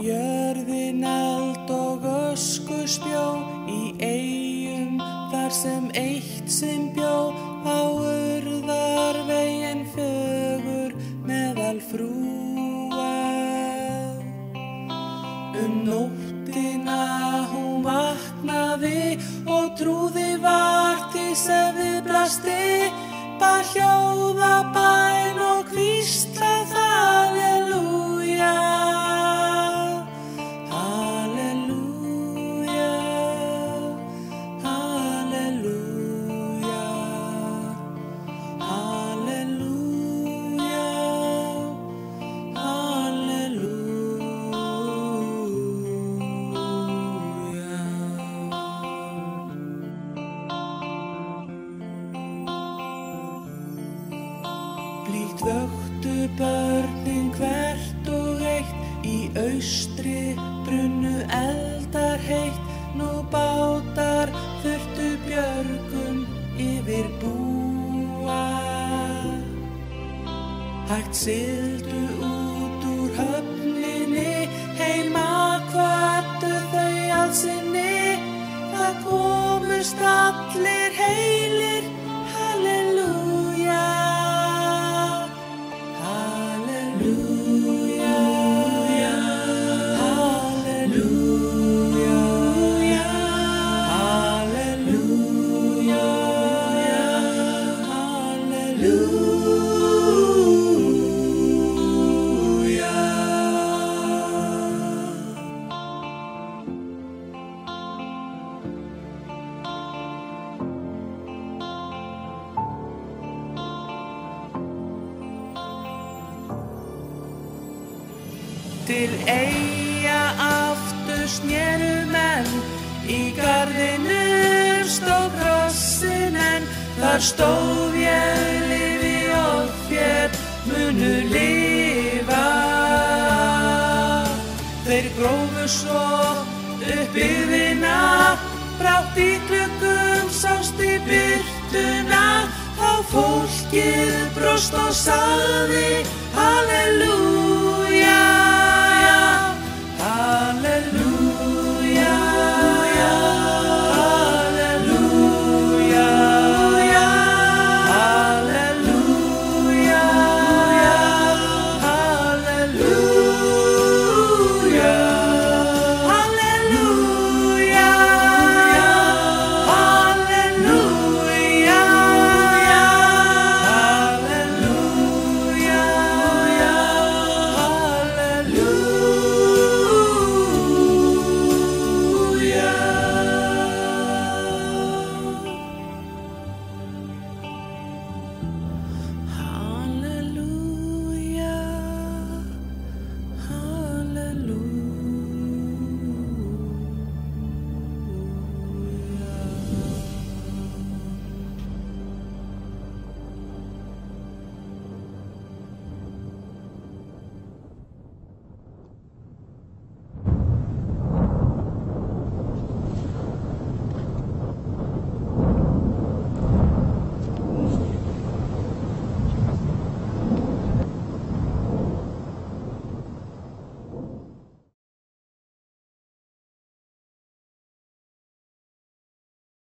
jörðin eld og ösku spjó í eyjum þar sem eitt sinn bjó á urðarveginn fögur meðal frúa. Nóttina hún vaknaði og trúði vart því sem við blasti, bar hljóða bæn og hvíslað halleluja, halleluja, halleluja, halleluja, halleluja. Blítt vöktu börnin hvert og eitt, í austri brunnu eldar heitt, nú bátar þurftu björgun yfir búa. Hægt sigldu út úr höfninni, heima hvöttu þau að sinni, það komust allir heilir, halleluja. Halleluja, halleluja, halleluja, halleluja. Til eyja aftur snéru menn, í garðinum stóð krossinn enn, þar stóð ég lifi og þér munu lifa. Þeir grófu svo upp byggðina, brátt í gluggum sást í birtuna, þá fólkið brost og sagði halleluja.